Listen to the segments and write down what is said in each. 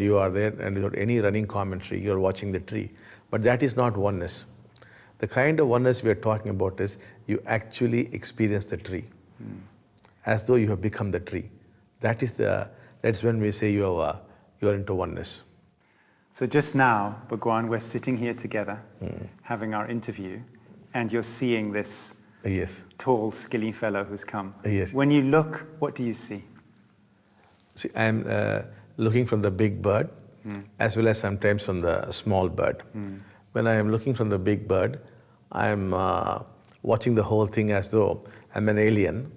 and you are there, and without any running commentary, you are watching the tree. But that is not oneness. The kind of oneness we are talking about is you actually experience the tree, as though you have become the tree. That's when we say you are into oneness. So just now, Bhagwan, we're sitting here together, having our interview, and you're seeing this tall, skilly fellow who's come. Yes. When you look, what do you see? See, I'm looking from the big bird, as well as sometimes from the small bird. When I am looking from the big bird, I'm watching the whole thing as though I'm an alien,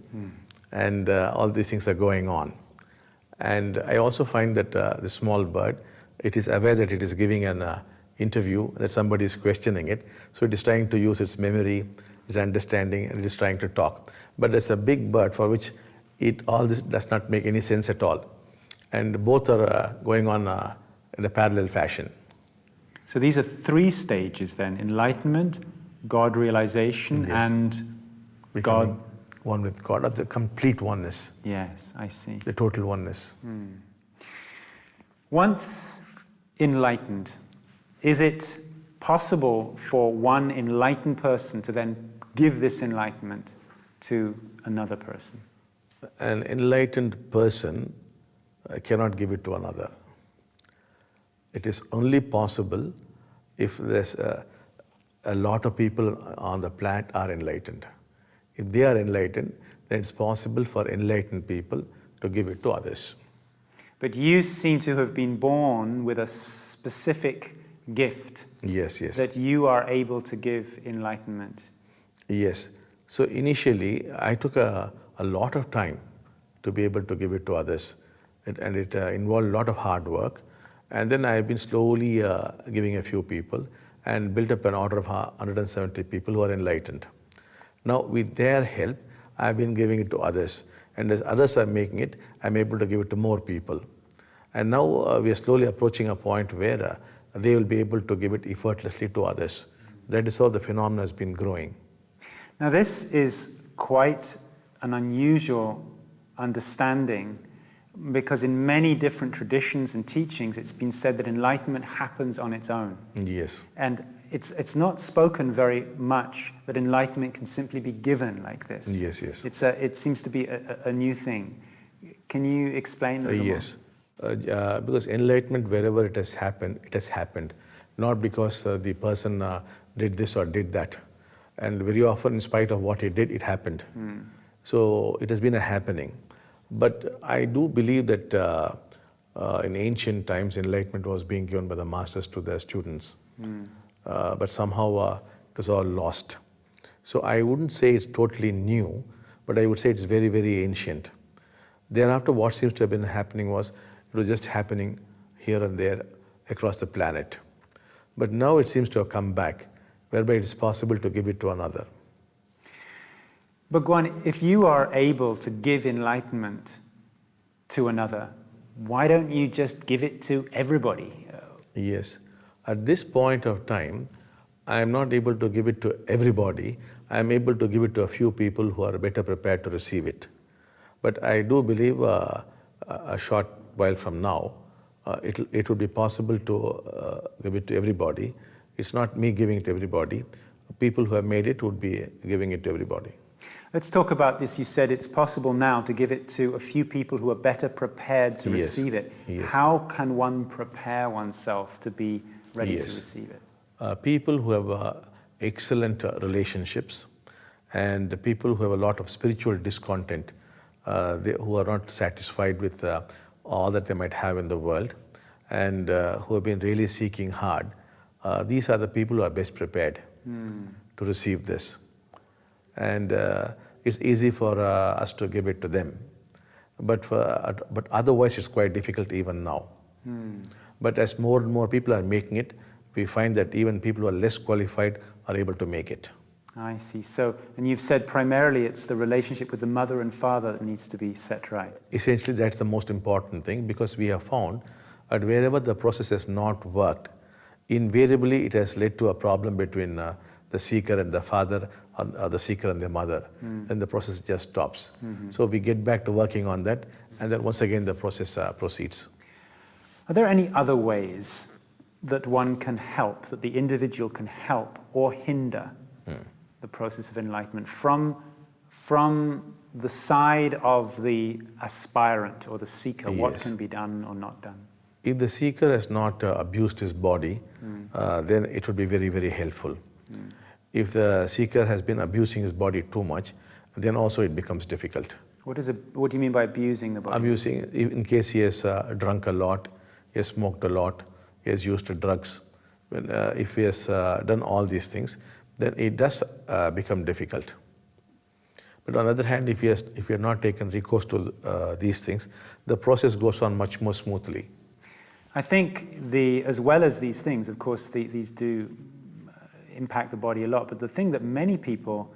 and all these things are going on. And I also find that the small bird, it is aware that it is giving an interview, that somebody is questioning it, so it is trying to use its memory, its understanding, and it is trying to talk. But there's a big bird for which all this does not make any sense at all. And both are going on in a parallel fashion. So these are three stages then: enlightenment, God realization, and Becoming God. One with God, or the complete oneness. Yes, I see. The total oneness. Once enlightened, is it possible for one enlightened person to then give this enlightenment to another person? An enlightened person cannot give it to another. It is only possible if there's a lot of people on the planet are enlightened. If they are enlightened, then it's possible for enlightened people to give it to others. But you seem to have been born with a specific gift. Yes. That you are able to give enlightenment. Yes. So initially, I took a lot of time to be able to give it to others. And it involved a lot of hard work. And then I have been slowly giving a few people and built up an order of 170 people who are enlightened. Now, with their help, I've been giving it to others. And as others are making it, I'm able to give it to more people. And now we are slowly approaching a point where they will be able to give it effortlessly to others. That is how the phenomenon has been growing. Now, this is quite an unusual understanding, because in many different traditions and teachings, it's been said that enlightenment happens on its own. Yes. And it's not spoken very much that enlightenment can simply be given like this. Yes. It seems to be a new thing. Can you explain a little more? Yes. Because enlightenment, wherever it has happened. Not because the person did this or did that. And very often, in spite of what he did, it happened. So it has been a happening. But I do believe that in ancient times, enlightenment was being given by the masters to their students. But somehow it was all lost. So I wouldn't say it's totally new, but I would say it's very, very ancient. Thereafter, what seems to have been happening was, it was just happening here and there across the planet. But now it seems to have come back, whereby it is possible to give it to another. Bhagwan, if you are able to give enlightenment to another, why don't you just give it to everybody? Yes. At this point of time, I am not able to give it to everybody. I am able to give it to a few people who are better prepared to receive it. But I do believe a short while from now, it would be possible to give it to everybody. It's not me giving it to everybody. People who have made it would be giving it to everybody. Let's talk about this. You said it's possible now to give it to a few people who are better prepared to receive it. Yes. How can one prepare oneself to be ready to receive it? People who have excellent relationships, and people who have a lot of spiritual discontent, who are not satisfied with all that they might have in the world, and who have been really seeking hard. These are the people who are best prepared to receive this. And it's easy for us to give it to them. But otherwise it's quite difficult even now. But as more and more people are making it, we find that even people who are less qualified are able to make it. I see. So, and you've said primarily it's the relationship with the mother and father that needs to be set right. Essentially, that's the most important thing, because we have found that wherever the process has not worked, invariably it has led to a problem between the seeker and the father, or the seeker and the mother. Then the process just stops. So we get back to working on that, and then once again the process proceeds. Are there any other ways that one can help, that the individual can help or hinder the process of enlightenment from the side of the aspirant or the seeker? Yes. What can be done or not done? If the seeker has not abused his body, then it would be very, very helpful. If the seeker has been abusing his body too much, then also it becomes difficult. What do you mean by abusing the body? Abusing, in case he has drunk a lot, he has smoked a lot, he has used drugs. If he has done all these things, then it does become difficult. But on the other hand, if you have not taken recourse to these things, the process goes on much more smoothly. I think as well as these things, of course, these do impact the body a lot, but the thing that many people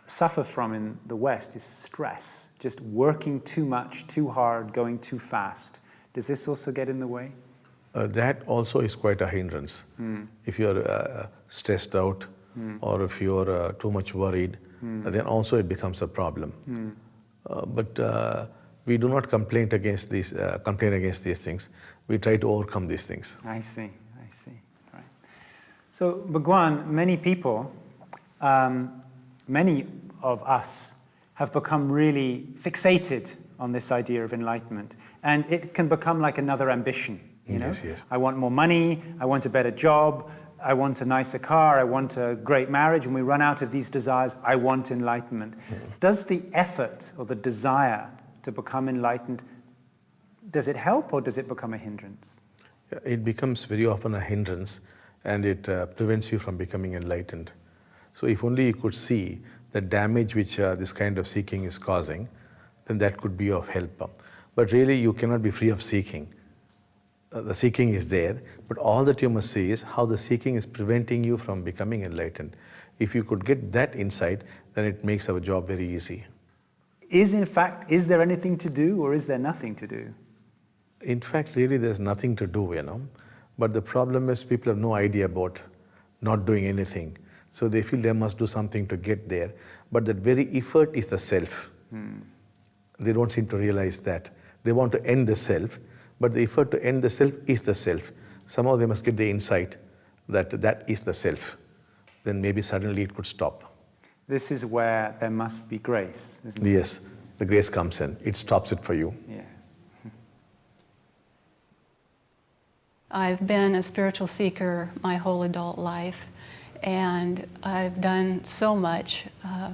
suffer from in the West is stress, just working too much, too hard, going too fast. Does this also get in the way? That also is quite a hindrance. If you're stressed out or if you're too much worried, then also it becomes a problem. But we do not complain against these things. We try to overcome these things. I see. Right. So, Bhagwan, many people, many of us have become really fixated on this idea of enlightenment. And it can become like another ambition. You know? Yes. I want more money, I want a better job, I want a nicer car, I want a great marriage. When we run out of these desires, I want enlightenment. Does the effort or the desire to become enlightened, does it help or does it become a hindrance? It becomes very often a hindrance, and it prevents you from becoming enlightened. So if only you could see the damage which this kind of seeking is causing, then that could be of help. But really you cannot be free of seeking. The seeking is there, but all that you must see is how the seeking is preventing you from becoming enlightened. If you could get that insight, then it makes our job very easy. Is there anything to do or is there nothing to do? In fact, really there's nothing to do, But the problem is people have no idea about not doing anything. So they feel they must do something to get there. But that very effort is the self. They don't seem to realize that. They want to end the self, but the effort to end the self is the self. Somehow they must get the insight that that is the self. Then maybe suddenly it could stop. This is where there must be grace, isn't it? Yes, the grace comes in. It stops it for you. Yes. I've been a spiritual seeker my whole adult life, and I've done so much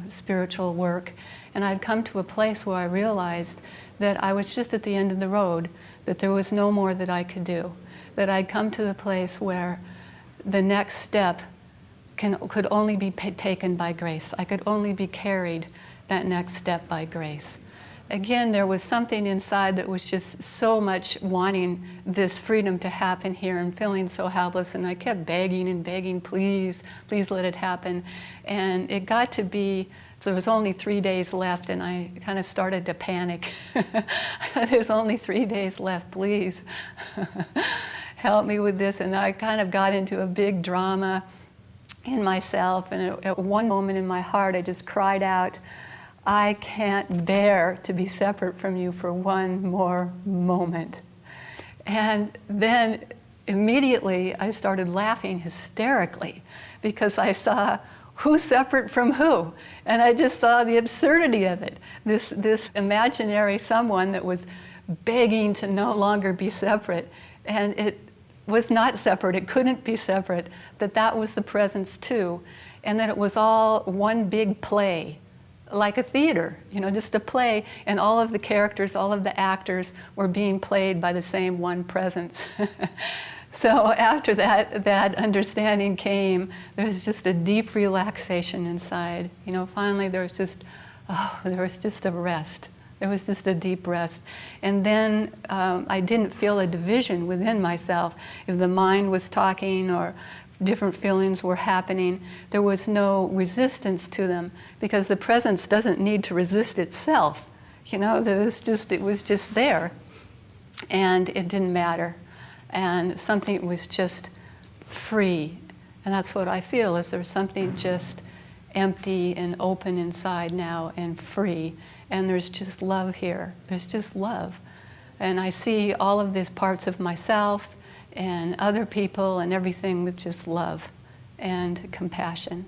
spiritual work, and I'd come to a place where I realized that I was just at the end of the road, that there was no more that I could do, that I'd come to the place where the next step could only be taken by grace. I could only be carried that next step by grace. Again, there was something inside that was just so much wanting this freedom to happen here and feeling so helpless, and I kept begging and begging, please, please let it happen. And it got to be, so there was only 3 days left, and I kind of started to panic. There's only 3 days left, please. Help me with this. And I kind of got into a big drama in myself, and at one moment in my heart I just cried out, I can't bear to be separate from you for one more moment. And then immediately I started laughing hysterically because I saw who's separate from who. And I just saw the absurdity of it. This imaginary someone that was begging to no longer be separate, and it was not separate, it couldn't be separate, that was the presence too, and that it was all one big play, like a theater, just a play, and all of the characters, all of the actors were being played by the same one presence. So after that understanding came, there was just a deep relaxation inside. Finally there was just a rest. There was just a deep rest. And then I didn't feel a division within myself. If the mind was talking or different feelings were happening, there was no resistance to them, because the presence doesn't need to resist itself. It was just there, and it didn't matter. And something was just free. And that's what I feel, is there's something just empty and open inside now and free. And there's just love here. There's just love. And I see all of these parts of myself and other people and everything with just love and compassion.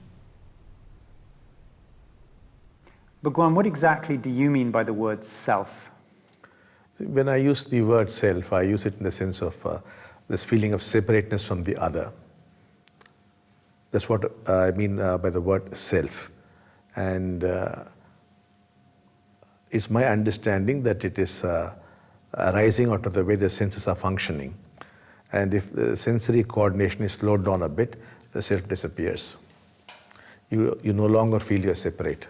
Bhagavan, what exactly do you mean by the word self? When I use the word self, I use it in the sense of this feeling of separateness from the other. That's what I mean by the word self. And it's my understanding that it is arising out of the way the senses are functioning. And if the sensory coordination is slowed down a bit, the self disappears. You no longer feel you're separate.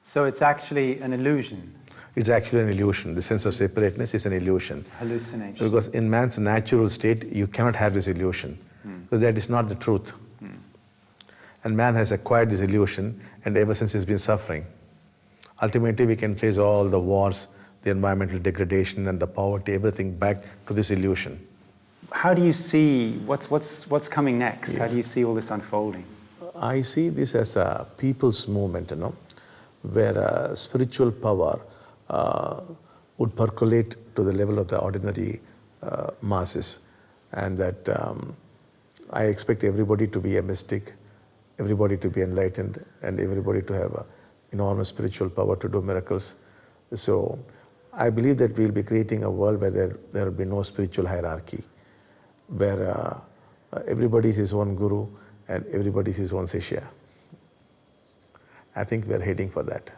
So it's actually an illusion. It's actually an illusion. The sense of separateness is an illusion. Hallucination. Because in man's natural state, you cannot have this illusion. Because that is not the truth. And man has acquired this illusion, and ever since he's been suffering. Ultimately, we can trace all the wars, the environmental degradation, and the poverty, everything back to this illusion. How do you see what's coming next? Yes. How do you see all this unfolding? I see this as a people's movement, where spiritual power would percolate to the level of the ordinary masses, and that I expect everybody to be a mystic, everybody to be enlightened, and everybody to have enormous spiritual power to do miracles. So I believe that we'll be creating a world where there will be no spiritual hierarchy, where everybody is his own guru and everybody is his own sishya. I think we're heading for that.